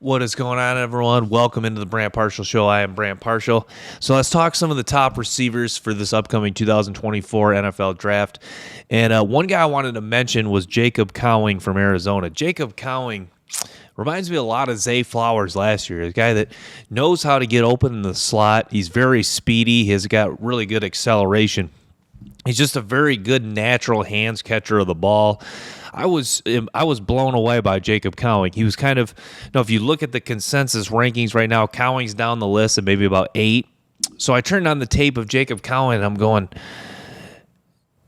What is going on, everyone? Welcome into the Brant Partial Show. I am Brant Partial. So let's talk some of the top receivers for this upcoming 2024 NFL Draft. And one guy I wanted to mention was Jacob Cowing from Arizona. Jacob Cowing reminds me a lot of Zay Flowers last year. A guy that knows how to get open in the slot. He's very speedy. He's got really good acceleration. He's just a very good natural hands catcher of the ball. I was blown away by Jacob Cowing. He was kind of, if you look at the consensus rankings right now, Cowing's down the list at maybe about 8. So I turned on the tape of Jacob Cowing, and I'm going,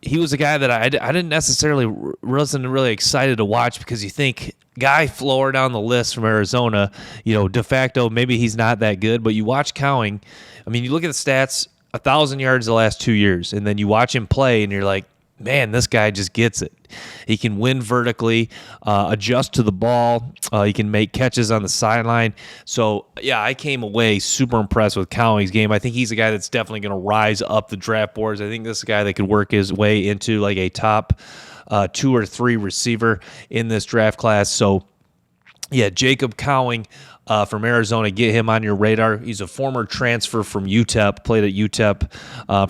he was a guy that I didn't necessarily, wasn't really excited to watch, because you think, guy floor down the list from Arizona, de facto, maybe he's not that good, but you watch Cowing, you look at the stats, 1,000 yards the last 2 years, and then you watch him play, and you're like, man, this guy just gets it. He can win vertically, adjust to the ball. He can make catches on the sideline. So, yeah, I came away super impressed with Cowing's game. I think he's a guy that's definitely going to rise up the draft boards. I think this is a guy that could work his way into like a top 2 or 3 receiver in this draft class. So, yeah, Jacob Cowing from Arizona, get him on your radar. He's a former transfer from UTEP, played at UTEP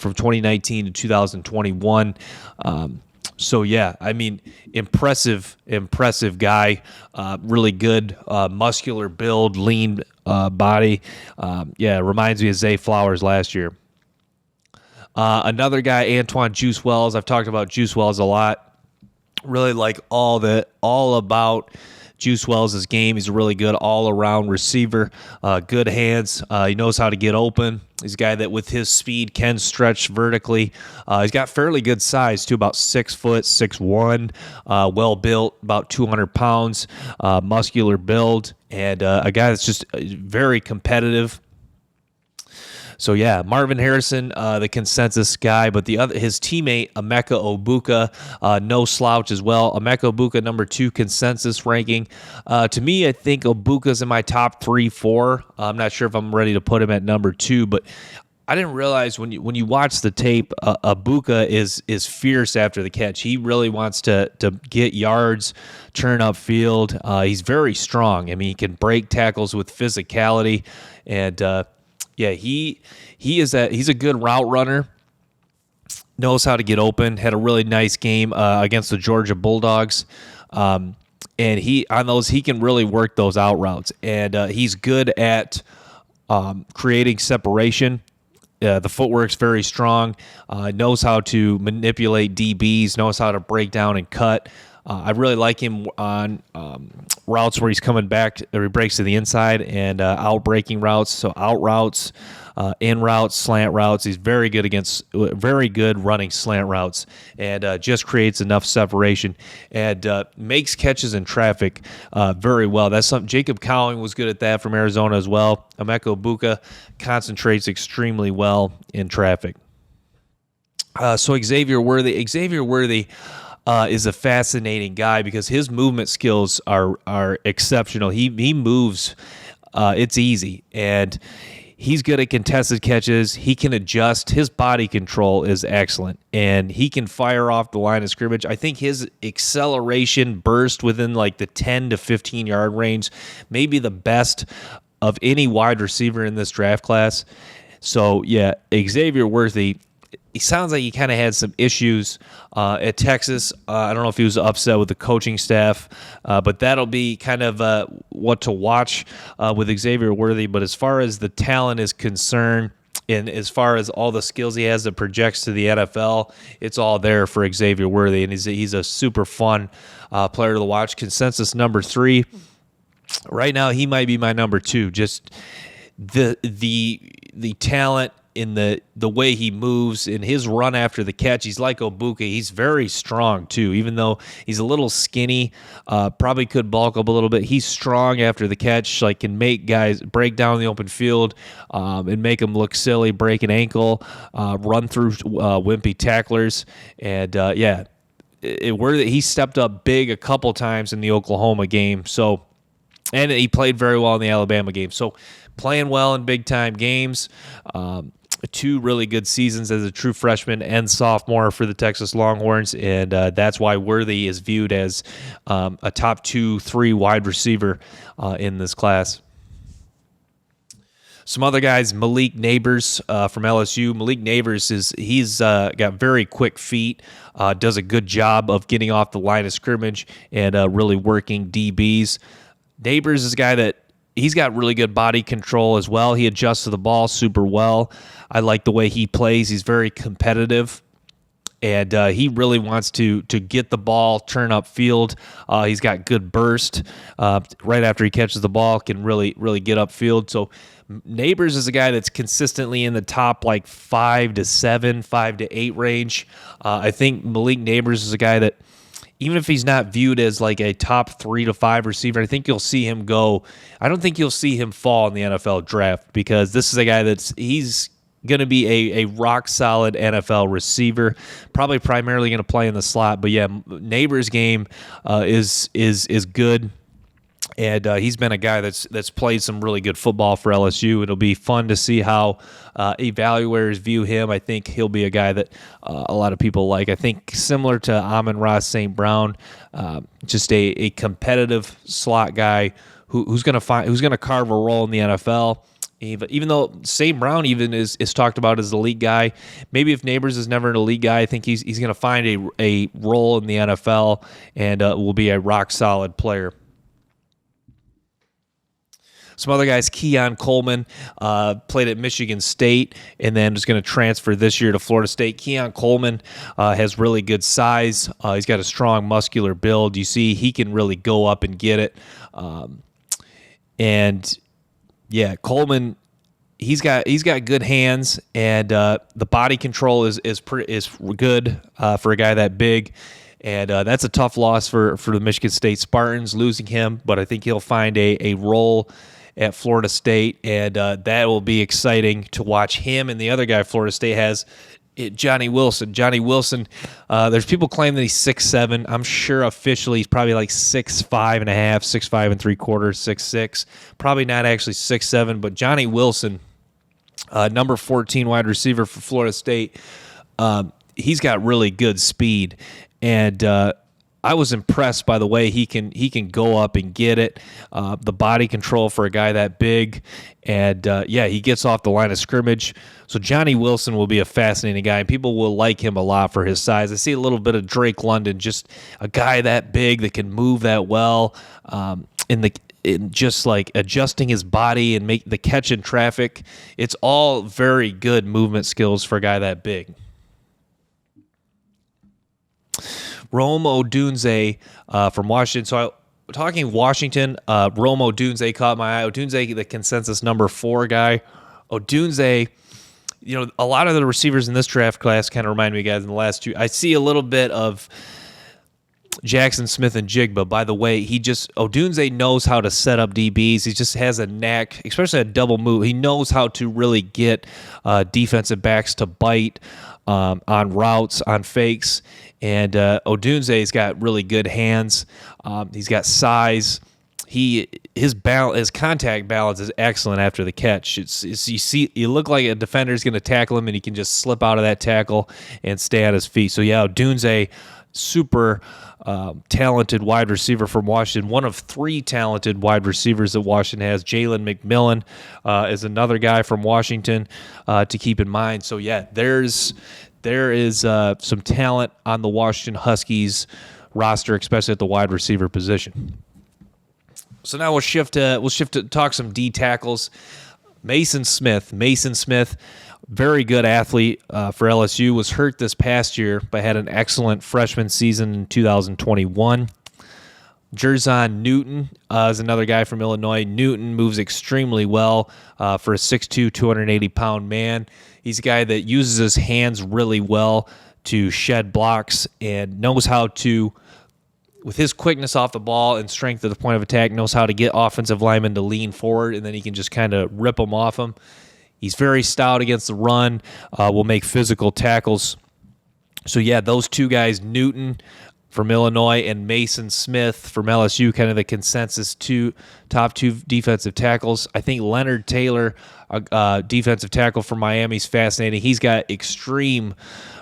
from 2019 to 2021. So, yeah, impressive guy, really good muscular build, lean body. Reminds me of Zay Flowers last year. Another guy, Antoine Juice Wells. I've talked about Juice Wells a lot. Really like all about Juice Wells' game. He's a really good all-around receiver, good hands. He knows how to get open. He's a guy that with his speed can stretch vertically. He's got fairly good size, too, about 6 foot, 6'1", well-built, about 200 pounds, muscular build, and a guy that's just very competitive. So, yeah, Marvin Harrison, the consensus guy, but his teammate, Emeka Ogbuka, no slouch as well. Emeka Ogbuka, number 2 consensus ranking. To me, I think Ogbuka's in my top 3, 4. I'm not sure if I'm ready to put him at number 2, but I didn't realize when you watch the tape, Ogbuka is fierce after the catch. He really wants to get yards, turn upfield. He's very strong. He can break tackles with physicality, and he's a good route runner, knows how to get open, had a really nice game against the Georgia Bulldogs. And he can really work those out routes. And he's good at creating separation. The footwork's very strong, knows how to manipulate DBs, knows how to break down and cut. I really like him on routes where he's coming back, or he breaks to the inside, and out-breaking routes, so out routes, in routes, slant routes. He's very good running slant routes, and just creates enough separation, and makes catches in traffic very well. That's something Jacob Cowing was good at that from Arizona as well. Emeka Ogbuka concentrates extremely well in traffic. So Xavier Worthy is a fascinating guy because his movement skills are exceptional. He moves, it's easy, and he's good at contested catches. He can adjust. His body control is excellent, and he can fire off the line of scrimmage. I think his acceleration burst within like the 10 to 15 yard range, maybe the best of any wide receiver in this draft class. So yeah, Xavier Worthy. He sounds like he kind of had some issues at Texas. I don't know if he was upset with the coaching staff, but that'll be kind of what to watch with Xavier Worthy. But as far as the talent is concerned, and as far as all the skills he has that projects to the NFL, it's all there for Xavier Worthy, and he's a super fun player to watch. Consensus number 3. Right now, he might be my number 2. Just the talent in the way he moves, in his run after the catch. He's like Ogbuka. He's very strong too, even though he's a little skinny, probably could bulk up a little bit. He's strong after the catch, like can make guys break down the open field and make them look silly, break an ankle, run through wimpy tacklers. And he stepped up big a couple times in the Oklahoma game. So, and he played very well in the Alabama game. So playing well in big time games. two really good seasons as a true freshman and sophomore for the Texas Longhorns, and that's why Worthy is viewed as a top 2-3 wide receiver in this class. Some other guys, Malik Neighbors from LSU. Malik Neighbors he's got very quick feet, does a good job of getting off the line of scrimmage and really working DBs. Neighbors is a guy that he's got really good body control as well. He adjusts to the ball super well. I like the way he plays. He's very competitive. And he really wants to get the ball, turn up field. He's got good burst. Right after he catches the ball, can really get upfield. So Neighbors is a guy that's consistently in the top like 5 to 7, 5 to 8 range. I think Malik Neighbors is a guy that, even if he's not viewed as like a top 3 to 5 receiver, I think you'll see him go. I don't think you'll see him fall in the NFL draft, because this is a guy he's going to be a rock solid NFL receiver, probably primarily going to play in the slot. But yeah, Neighbors' game is good, and he's been a guy that's played some really good football for LSU. It'll be fun to see how evaluators view him. I think he'll be a guy that a lot of people like. I think similar to Amon-Ra St. Brown, just a competitive slot guy who's going to carve a role in the NFL. Even though St. Brown even is talked about as the elite guy, maybe if Neighbors is never an elite guy, I think he's going to find a role in the NFL and will be a rock solid player. Some other guys, Keon Coleman, played at Michigan State and then is going to transfer this year to Florida State. Keon Coleman has really good size. He's got a strong muscular build. You see he can really go up and get it. And yeah, Coleman, he's got good hands, and the body control is good for a guy that big, and that's a tough loss for the Michigan State Spartans, losing him. But I think he'll find a role at Florida State, and that will be exciting to watch him. And the other guy Florida State has, Johnny Wilson. Johnny Wilson, there's people claim that he's 6'7". I'm sure officially he's probably like 6'5 and a half, 6'5 and 3/4, 6'6". Probably not actually 6'7", but Johnny Wilson, number 14 wide receiver for Florida State, he's got really good speed, and I was impressed by the way he can go up and get it, the body control for a guy that big, and he gets off the line of scrimmage. So Johnny Wilson will be a fascinating guy, and people will like him a lot for his size. I see a little bit of Drake London, just a guy that big that can move that well, in just like adjusting his body and make the catch in traffic. It's all very good movement skills for a guy that big. Rome Odunze from Washington. So talking Washington, Rome Odunze caught my eye. Odunze, the consensus number 4 guy. Odunze, a lot of the receivers in this draft class kind of remind me, guys, in the last 2. I see a little bit of Jackson Smith and Jigba. By the way, Odunze knows how to set up DBs. He just has a knack, especially a double move. He knows how to really get defensive backs to bite on routes, on fakes. And Odunze's got really good hands. He's got size. His contact balance is excellent after the catch. You look like a defender's going to tackle him, and he can just slip out of that tackle and stay on his feet. So yeah, Odunze, super talented wide receiver from Washington. One of 3 talented wide receivers that Washington has. Jalen McMillan is another guy from Washington to keep in mind. So yeah, there is some talent on the Washington Huskies roster, especially at the wide receiver position. So now we'll shift to talk some D tackles. Mason Smith, very good athlete for LSU, was hurt this past year, but had an excellent freshman season in 2021. Jerzon Newton is another guy from Illinois. Newton moves extremely well for a 6'2", 280-pound man. He's a guy that uses his hands really well to shed blocks and knows how to, with his quickness off the ball and strength at the point of attack, knows how to get offensive linemen to lean forward, and then he can just kind of rip them off them. He's very stout against the run, will make physical tackles. So yeah, those 2 guys, Newton, from Illinois, and Mason Smith from LSU, kind of the consensus top two defensive tackles. I think Leonard Taylor, defensive tackle from Miami, is fascinating. He's got extreme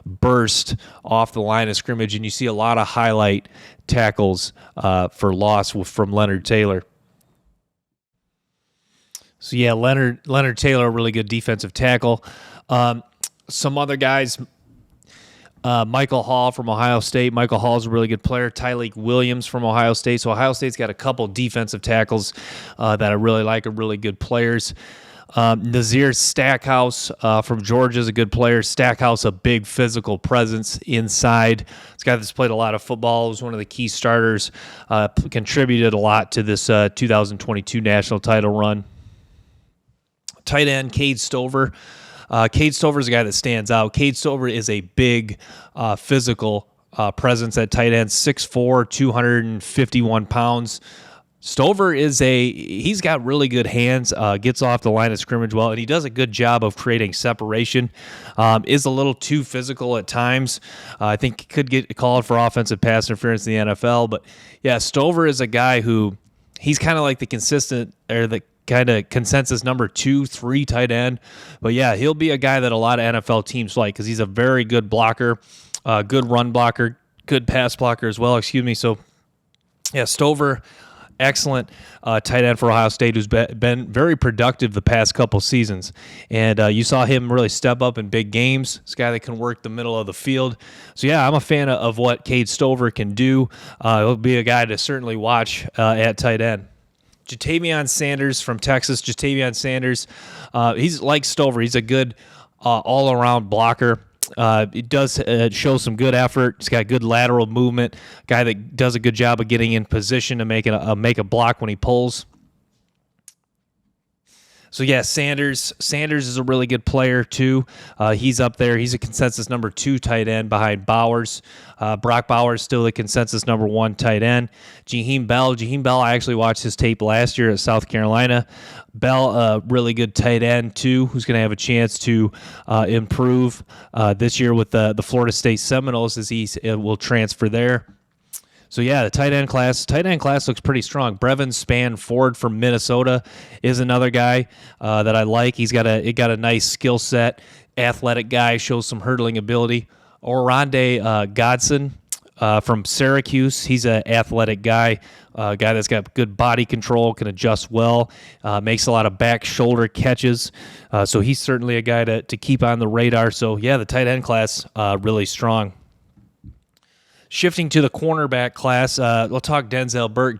burst off the line of scrimmage, and you see a lot of highlight tackles for loss from Leonard Taylor. So yeah, Leonard Taylor, a really good defensive tackle. Some other guys, Michael Hall from Ohio State. Michael Hall is a really good player. Tyleik Williams from Ohio State. So Ohio State's got a couple defensive tackles that I really like, are really good players. Nazir Stackhouse from Georgia is a good player. Stackhouse, a big physical presence inside. This guy that's played a lot of football, was one of the key starters, contributed a lot to this 2022 national title run. Tight end, Cade Stover. Cade Stover is a guy that stands out. Cade Stover is a big physical presence at tight end, 6'4", 251 pounds. Stover he's got really good hands, gets off the line of scrimmage well, and he does a good job of creating separation. Is a little too physical at times. I think he could get called for offensive pass interference in the NFL, but yeah, Stover is a guy who he's kind of like the kind of consensus number 2-3 tight end. But yeah, he'll be a guy that a lot of NFL teams like because he's a very good blocker, good run blocker, good pass blocker as well, So yeah, Stover, excellent tight end for Ohio State, who's been very productive the past couple seasons. And you saw him really step up in big games. This guy that can work the middle of the field. So yeah, I'm a fan of what Cade Stover can do. He'll be a guy to certainly watch at tight end. Jatavion Sanders from Texas. Jatavion Sanders, he's like Stover. He's a good all-around blocker. He does show some good effort. He's got good lateral movement. Guy that does a good job of getting in position to make a block when he pulls. So yeah, Sanders is a really good player too. He's up there. He's a consensus number 2 tight end behind Bowers. Brock Bowers still the consensus number 1 tight end. Jaheim Bell, I actually watched his tape last year at South Carolina. Bell, a really good tight end too, who's going to have a chance to improve this year with the Florida State Seminoles as he will transfer there. So yeah, the tight end class looks pretty strong. Brevin Spann-Ford from Minnesota is another guy that I like. He got a nice skill set, athletic guy, shows some hurdling ability. Oronde Godson from Syracuse, he's an athletic guy, a guy that's got good body control, can adjust well, makes a lot of back shoulder catches. So he's certainly a guy to keep on the radar. So yeah, the tight end class really strong. Shifting to the cornerback class, we'll talk Denzel Burke.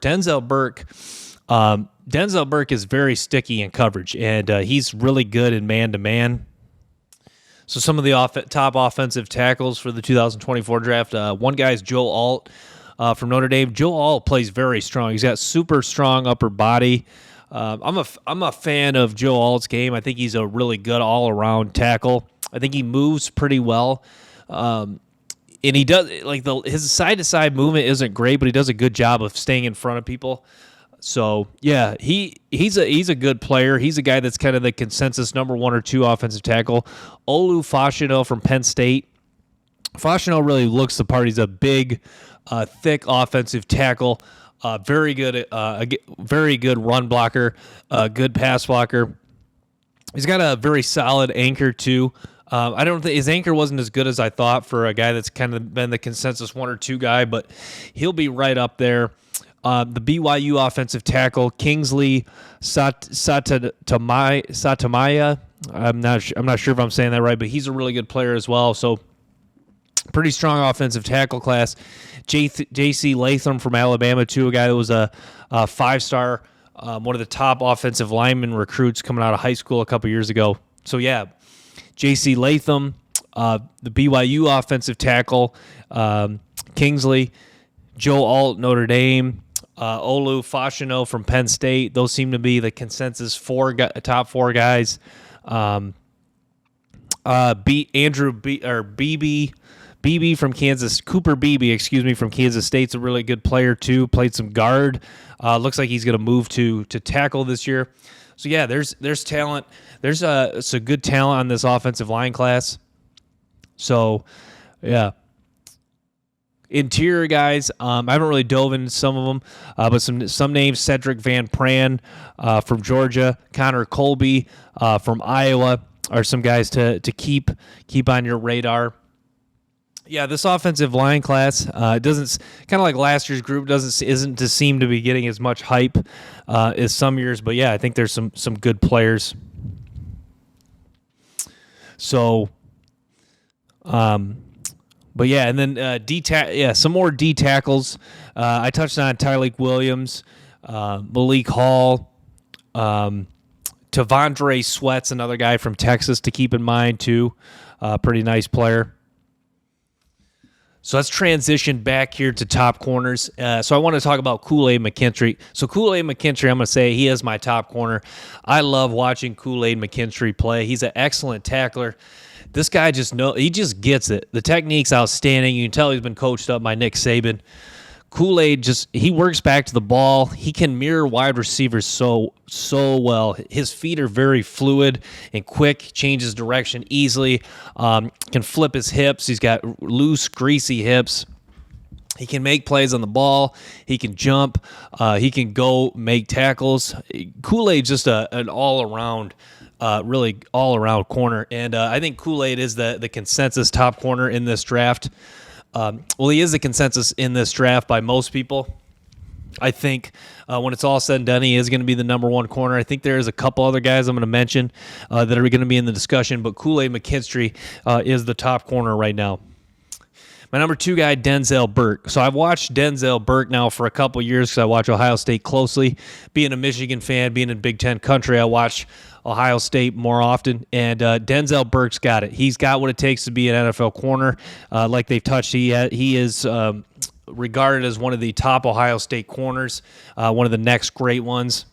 Denzel Burke is very sticky in coverage, and he's really good in man-to-man. So some of the top offensive tackles for the 2024 draft, one guy is Joe Alt from Notre Dame. Joe Alt plays very strong. He's got super strong upper body. I'm a fan of Joe Alt's game. I think he's a really good all-around tackle. I think he moves pretty well. And he does his side-to-side movement isn't great, but he does a good job of staying in front of people. So yeah, he's a good player. He's a guy that's kind of the consensus number 1 or 2 offensive tackle. Olu Fashanu from Penn State. Fashanu really looks the part. He's a big, thick offensive tackle. Very good run blocker. Good pass blocker. He's got a very solid anchor too. I don't think his anchor wasn't as good as I thought for a guy that's kind of been the consensus 1 or 2 guy, but he'll be right up there. The BYU offensive tackle Kingsley Satamaya. I'm not sure if I'm saying that right, but he's a really good player as well. So pretty strong offensive tackle class. J.C. Latham from Alabama too, a guy that was a 5-star, one of the top offensive lineman recruits coming out of high school a couple years ago. So yeah. J.C. Latham, the BYU offensive tackle, Kingsley, Joe Alt, Notre Dame, Olu Fashanu from Penn State. Those seem to be the consensus top 4 guys. Beebe from Kansas, Cooper Beebe, from Kansas State's a really good player too. Played some guard. Looks like he's going to move to tackle this year. So yeah, there's talent. There's some good talent on this offensive line class. So yeah, Interior guys, I haven't really dove into some of them, but some names: Cedric Van Pran from Georgia, Connor Colby from Iowa are some guys to keep on your radar. Yeah, this offensive line class doesn't, kind of like last year's group, isn't to seem to be getting as much hype as some years. But yeah, I think there's some good players. So, but yeah, and then some more D tackles. I touched on Tyreek Williams, Malik Hall, Tavondre Sweat's another guy from Texas to keep in mind too. Pretty nice player. So let's transition back here to top corners. So I want to talk about Kool-Aid McKinstry. So Kool-Aid McKinstry, I'm going to say he is my top corner. I love watching Kool-Aid McKinstry play. He's an excellent tackler. This guy he just gets it. The technique's outstanding. You can tell he's been coached up by Nick Saban. Kool-Aid he works back to the ball. He can mirror wide receivers so well. His feet are very fluid and quick, changes direction easily, can flip his hips. He's got loose, greasy hips. He can make plays on the ball. He can jump. He can go make tackles. Kool-Aid's just an all-around, really all-around corner. And I think Kool-Aid is the consensus top corner in this draft. He is the consensus in this draft by most people. I think when it's all said and done, he is going to be the number one corner. I think there's a couple other guys I'm going to mention that are going to be in the discussion, but Kool-Aid McKinstry is the top corner right now. My number two guy, Denzel Burke. So I've watched Denzel Burke now for a couple years because I watch Ohio State closely. Being a Michigan fan, being in Big Ten country, I watch Ohio State more often, and Denzel Burke's got it. He's got what it takes to be an NFL corner. Like they've touched, he is regarded as one of the top Ohio State corners, one of the next great ones.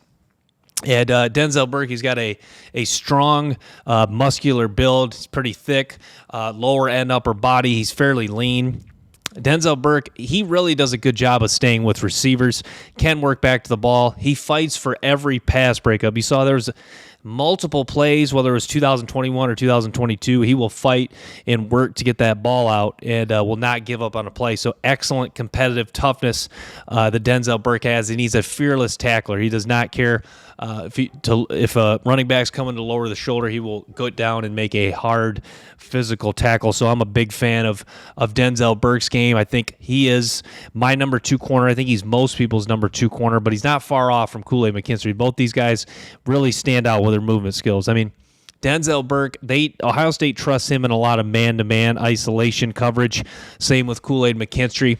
And Denzel Burke, he's got a strong, muscular build. He's pretty thick, lower and upper body. He's fairly lean. Denzel Burke, he really does a good job of staying with receivers, can work back to the ball. He fights for every pass breakup. You saw there was multiple plays, whether it was 2021 or 2022, he will fight and work to get that ball out and will not give up on a play. So excellent competitive toughness that Denzel Burke has, and he's a fearless tackler. He does not care if a running back's coming to lower the shoulder, he will go down and make a hard physical tackle. So I'm a big fan of Denzel Burke's game. I think he is my number two corner. I think he's most people's number two corner, but he's not far off from Kool-Aid McKinstry. Both these guys really stand out with their movement skills. I mean, Denzel Burke, Ohio State trusts him in a lot of man-to-man isolation coverage. Same with Kool-Aid McKinstry.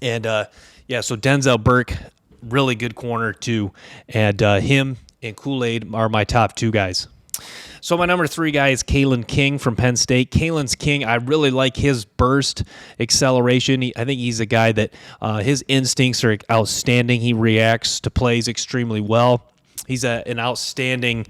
And, so Denzel Burke, really good corner too. And him and Kool-Aid are my top two guys. So my number three guy is Kalen King from Penn State. Kalen's King, I really like his burst acceleration. I think he's a guy that his instincts are outstanding. He reacts to plays extremely well. He's an outstanding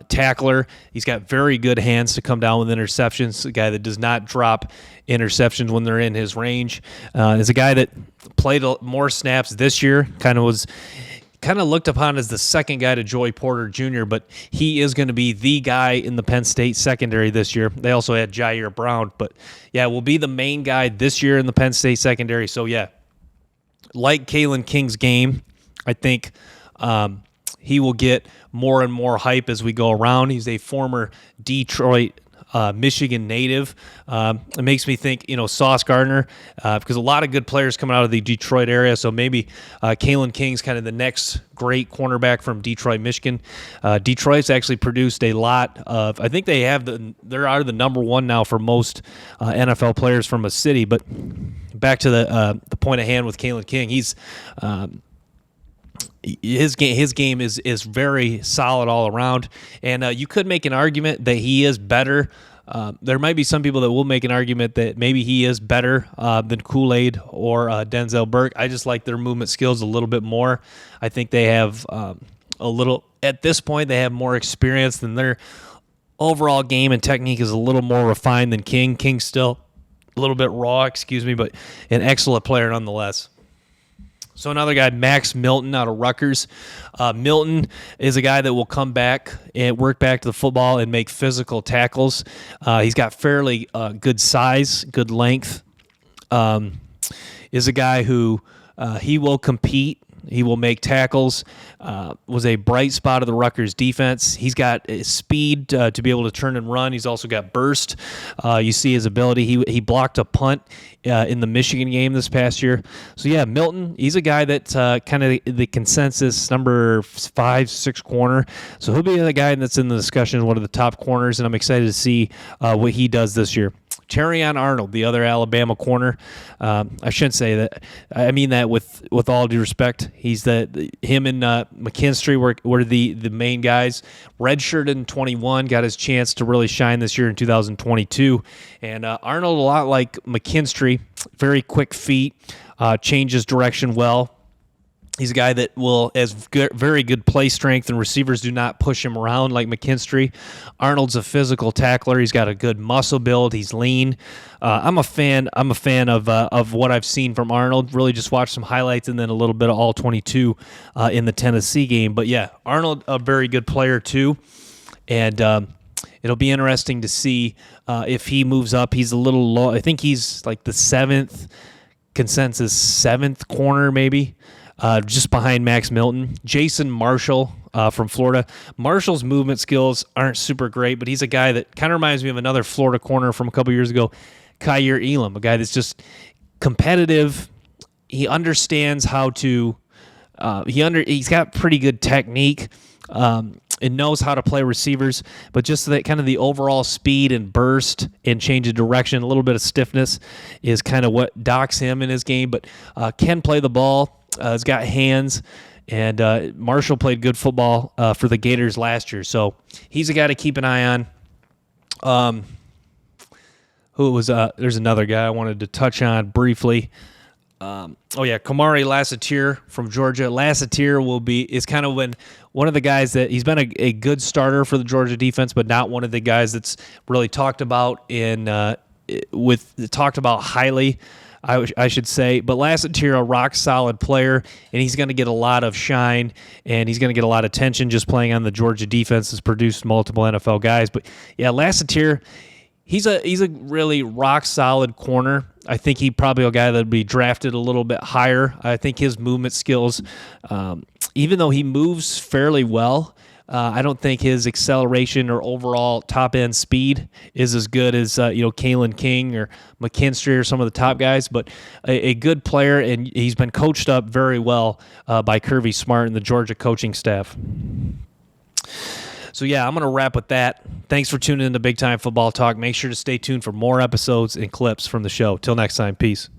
tackler. He's got very good hands to come down with interceptions. A guy that does not drop interceptions when they're in his range. Is a guy that played more snaps this year. Kind of looked upon as the second guy to Joey Porter Jr., but he is going to be the guy in the Penn State secondary this year. They also had Jair Brown, but yeah, will be the main guy this year in the Penn State secondary. So yeah, like Kalen King's game, I think he will get more and more hype as we go around. He's a former Detroit, Michigan native. It makes me think, Sauce Gardner, because a lot of good players coming out of the Detroit area. So maybe Kalen King's kind of the next great cornerback from Detroit, Michigan. Detroit's actually produced a lot of. I think they are the number one now for most NFL players from a city. But back to the point at hand with Kalen King, he's. His game is very solid all around, and you could make an argument that he is better. There might be some people that will make an argument that maybe he is better than Kool-Aid or Denzel Burke. I just like their movement skills a little bit more. I think they have at this point, they have more experience than their overall game and technique is a little more refined than King. King's still a little bit raw, but an excellent player nonetheless. So another guy, Max Milton out of Rutgers. Milton is a guy that will come back and work back to the football and make physical tackles. He's got fairly good size, good length. is a guy who he will compete. He will make tackles. Was a bright spot of the Rutgers defense. He's got speed to be able to turn and run. He's also got burst. You see his ability. He blocked a punt in the Michigan game this past year. So yeah, Milton. He's a guy that kind of the consensus number 5, 6 corner. So he'll be the guy that's in the discussion, one of the top corners, and I'm excited to see what he does this year. Terrion Arnold, the other Alabama corner. I shouldn't say that. I mean that with all due respect. Him and McKinstry were the main guys. Redshirted in 21, got his chance to really shine this year in 2022. And Arnold, a lot like McKinstry, very quick feet, changes direction well. He's a guy that has very good play strength, and receivers do not push him around like McKinstry. Arnold's a physical tackler. He's got a good muscle build. He's lean. I'm a fan of what I've seen from Arnold. Really just watched some highlights and then a little bit of all 22 in the Tennessee game. But yeah, Arnold, a very good player too. And it'll be interesting to see if he moves up. He's a little low. I think he's like the 7th corner maybe. Just behind Max Milton. Jason Marshall from Florida. Marshall's movement skills aren't super great, but he's a guy that kind of reminds me of another Florida corner from a couple years ago, Kyer Elam, a guy that's just competitive. He understands how to he's got pretty good technique and knows how to play receivers, but just that kind of the overall speed and burst and change of direction, a little bit of stiffness is kind of what docks him in his game, but can play the ball. He's got hands, and Marshall played good football for the Gators last year, so he's a guy to keep an eye on. There's another guy I wanted to touch on briefly. Kamari Lassiter from Georgia. Lassiter is kind of one of the guys that he's been a good starter for the Georgia defense, but not one of the guys that's really talked about highly. I should say, but Lassiter, a rock-solid player, and he's going to get a lot of shine, and he's going to get a lot of attention just playing on the Georgia defense. Has produced multiple NFL guys. But, yeah, Lassiter, he's a really rock-solid corner. I think he probably a guy that would be drafted a little bit higher. I think his movement skills, even though he moves fairly well, I don't think his acceleration or overall top-end speed is as good as Kalen King or McKinstry or some of the top guys, but a good player, and he's been coached up very well by Kirby Smart and the Georgia coaching staff. So, yeah, I'm going to wrap with that. Thanks for tuning in to Big Time Football Talk. Make sure to stay tuned for more episodes and clips from the show. Till next time, peace.